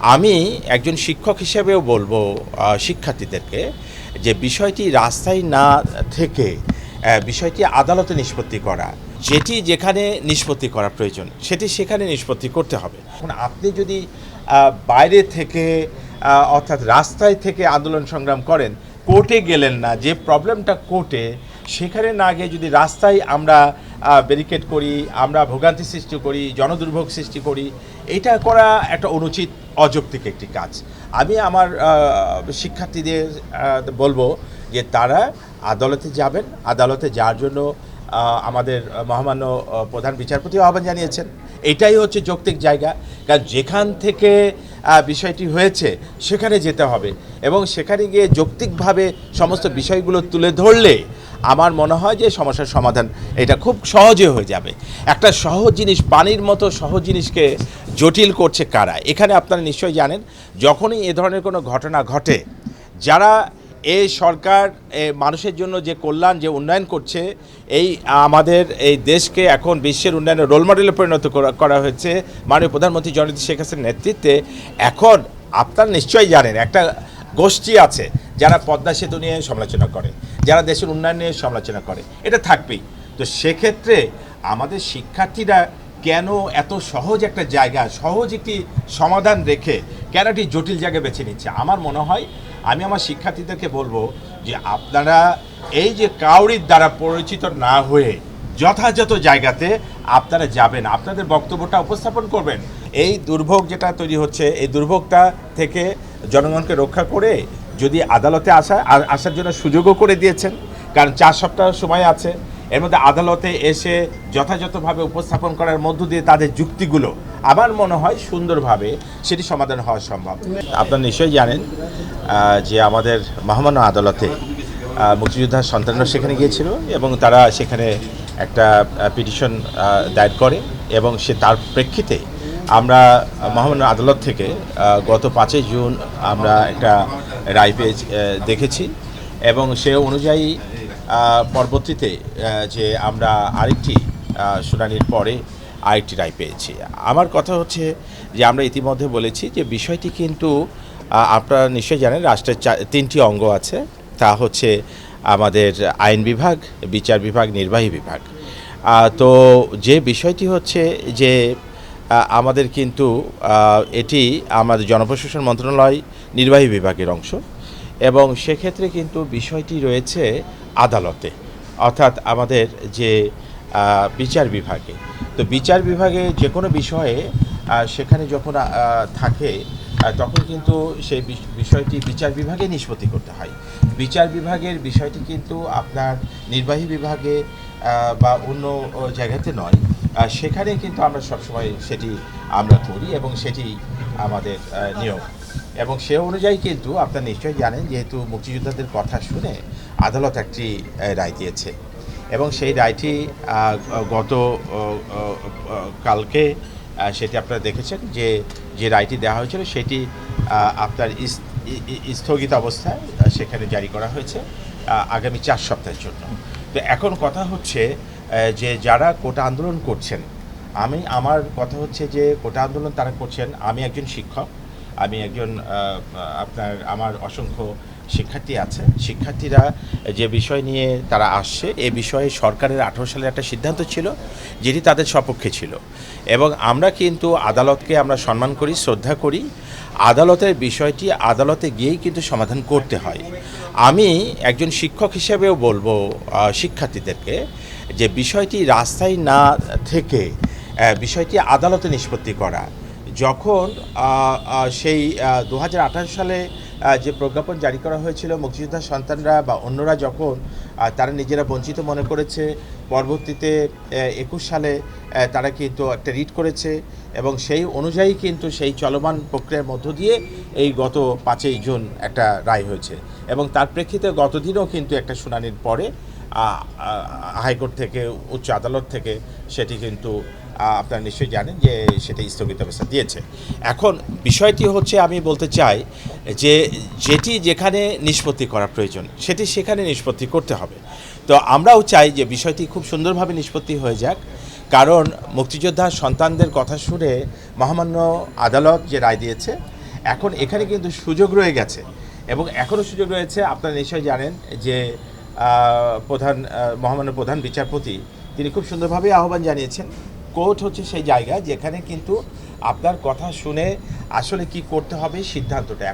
আমি একজন শিক্ষক হিসেবেও বলবো শিক্ষার্থীদেরকে যে বিষয়টি রাস্তায় না থেকে বিষয়টি আদালতে নিষ্পত্তি করা, যেটি যেখানে নিষ্পত্তি করা প্রয়োজন সেটি সেখানে নিষ্পত্তি করতে হবে। এখন আপনি যদি বাইরে থেকে অর্থাৎ রাস্তায় থেকে আন্দোলন সংগ্রাম করেন, কোর্টে গেলেন না, যে প্রবলেমটা কোর্টে সেখানে না গিয়ে যদি রাস্তায় আমরা ব্যারিকেড করি, আমরা ভোগান্তি সৃষ্টি করি, জনদুর্ভোগ সৃষ্টি করি, এটা করা একটা অনুচিত অযৌক্তিক একটি কাজ। আমি আমার শিক্ষার্থীদের বলবো যে তারা আদালতে যাবেন, আদালতে যাওয়ার জন্য আমাদের মহামান্য প্রধান বিচারপতি আহ্বান জানিয়েছেন। এটাই হচ্ছে যৌক্তিক জায়গা, কারণ যেখান থেকে বিষয়টি হয়েছে সেখানে যেতে হবে এবং সেখানে গিয়ে যৌক্তিকভাবে সমস্ত বিষয়গুলো তুলে ধরলে আমার মনে হয় যে সমস্যার সমাধান এটা খুব সহজে হয়ে যাবে। একটা সহজ জিনিস, পানির মতো সহজ জিনিসকে জটিল করছে কারা? এখানে আপনারা নিশ্চয়ই জানেন, যখনই এ ধরনের কোনো ঘটনা ঘটে, যারা এই সরকার মানুষের জন্য যে কল্যাণ, যে উন্নয়ন করছে, এই আমাদের এই দেশকে এখন বিশ্বের উন্নয়নের রোল মডেলে পরিণত করা হয়েছে মাননীয় প্রধানমন্ত্রী জননেত্রী শেখ হাসিনার নেতৃত্বে। এখন আপনারা নিশ্চয়ই জানেন একটা গোষ্ঠী আছে যারা পদ্মা সেতু নিয়ে সমালোচনা করে, যারা দেশের উন্নয়ন নিয়ে সমালোচনা করে, এটা থাকবেই। তো সেক্ষেত্রে আমাদের শিক্ষার্থীরা কেন এত সহজ একটা জায়গা, সহজ একটি সমাধান রেখে কেন একটি জটিল জায়গা বেছে নিচ্ছে? আমার মনে হয় আমি আমার শিক্ষার্থীদেরকে বলবো যে আপনারা এই যে কাউরির দ্বারা পরিচিত না হয়ে যথাযথ জায়গাতে আপনারা যাবেন, আপনাদের বক্তব্যটা উপস্থাপন করবেন। এই দুর্ভোগ যেটা তৈরি হচ্ছে, এই দুর্ভোগটা থেকে জনগণকে রক্ষা করে যদি আদালতে আসার জন্য সুযোগও করে দিয়েছেন, কারণ 4 সপ্তাহ সময় আছে, এর মধ্যে আদালতে এসে যথাযথভাবে উপস্থাপন করার মধ্য দিয়ে তাদের যুক্তিগুলো আমার মনে হয় সুন্দরভাবে সেটি সমাধান হওয়া সম্ভব। আপনারা নিশ্চয়ই জানেন যে আমাদের মহামান্য আদালতে মুক্তিযোদ্ধা সন্তানরা সেখানে গিয়েছিল এবং তারা সেখানে একটা পিটিশন দায়ের করে এবং তার প্রেক্ষিতে আমরা মহামান্য আদালত থেকে গত 5 জুন আমরা একটা রায় দেখেছি এবং সে অনুযায়ী পরবর্তীতে যে আমরা আরেকটি শুনানির পরে আরেকটি রায় পেয়েছি। আমার কথা হচ্ছে যে আমরা ইতিমধ্যে বলেছি যে বিষয়টি কিন্তু আপনারা নিশ্চয়ই জানেন রাষ্ট্রের 3টি অঙ্গ আছে, তা হচ্ছে আমাদের আইন বিভাগ, বিচার বিভাগ, নির্বাহী বিভাগ। তো যে বিষয়টি হচ্ছে যে আমাদের কিন্তু এটি আমাদের জনপ্রশাসন মন্ত্রণালয় নির্বাহী বিভাগের অংশ এবং সেক্ষেত্রে কিন্তু বিষয়টি রয়েছে আদালতে, অর্থাৎ আমাদের যে বিচার বিভাগে। তো বিচার বিভাগে যে কোনো বিষয়ে সেখানে যখন থাকে তখন কিন্তু সেই বিষয়টি বিচার বিভাগে নিষ্পত্তি করতে হয়। বিচার বিভাগের বিষয়টি কিন্তু আপনার নির্বাহী বিভাগে বা অন্য জায়গাতে নয়, সেখানে কিন্তু আমরা সবসময় সেটি আমরা করি এবং সেটি আমাদের নিয়ম। এবং সে অনুযায়ী কিন্তু আপনারা নিশ্চয়ই জানেন, যেহেতু মুক্তিযোদ্ধাদের কথা শুনে আদালত একটি রায় দিয়েছে এবং সেই রায়টি গত কালকে সেটি আপনারা দেখেছেন যে রায়টি দেওয়া হয়েছিল সেটি আপনার স্থগিত অবস্থায় সেখানে জারি করা হয়েছে আগামী 4 সপ্তাহের জন্য। তো এখন কথা হচ্ছে যে যারা কোটা আন্দোলন করছেন, আমার কথা হচ্ছে যে কোটা আন্দোলন তারা করছেন, আমি একজন শিক্ষক, আমি একজন আমার অসংখ্য শিক্ষার্থী আছে। শিক্ষার্থীরা যে বিষয় নিয়ে তারা আসছে, এ বিষয়ে সরকারের 18 সালের একটা সিদ্ধান্ত ছিল যেটি তাদের সপক্ষে ছিল এবং আমরা কিন্তু আদালতকে আমরা সম্মান করি, শ্রদ্ধা করি। আদালতের বিষয়টি আদালতে গিয়েই কিন্তু সমাধান করতে হয়। আমি একজন শিক্ষক হিসেবেও বলবো শিক্ষার্থীদেরকে যে বিষয়টি রাস্তায় না থেকে বিষয়টি আদালতে নিষ্পত্তি করা। যখন সেই 2028 সালে যে প্রজ্ঞাপন জারি করা হয়েছিল, মুক্তিযোদ্ধা সন্তানরা বা অন্যরা যখন তারা নিজেরা বঞ্চিত মনে করেছে, পরবর্তীতে 21 সালে তারা কিন্তু একটা রিট করেছে এবং সেই অনুযায়ী কিন্তু সেই চলমান প্রক্রিয়ার মধ্য দিয়ে এই গত 5 জুন একটা রায় হয়েছে এবং তার প্রেক্ষিতে গতদিনও কিন্তু একটা শুনানির পরে হাইকোর্ট থেকে, উচ্চ আদালত থেকে সেটি কিন্তু আপনারা নিশ্চয়ই জানেন যে সেটা স্থগিতাবস্থা দিয়েছে। এখন বিষয়টি হচ্ছে, আমি বলতে চাই যে যেটি যেখানে নিষ্পত্তি করা প্রয়োজন সেটি সেখানে নিষ্পত্তি করতে হবে। তো আমরাও চাই যে বিষয়টি খুব সুন্দরভাবে নিষ্পত্তি হয়ে যাক, কারণ মুক্তিযোদ্ধা সন্তানদের কথা শুনে মহামান্য আদালত যে রায় দিয়েছে এখন এখানে কিন্তু সুযোগ রয়ে গেছে এবং এখনও সুযোগ রয়েছে। আপনারা নিশ্চয়ই জানেন যে মহামান্য প্রধান বিচারপতি তিনি খুব সুন্দরভাবে আহ্বান জানিয়েছেন। কোর্ট হচ্ছে সেই জায়গা যেখানে কিন্তু আপনার কথা শুনে আসলে কি করতে হবে সিদ্ধান্তটা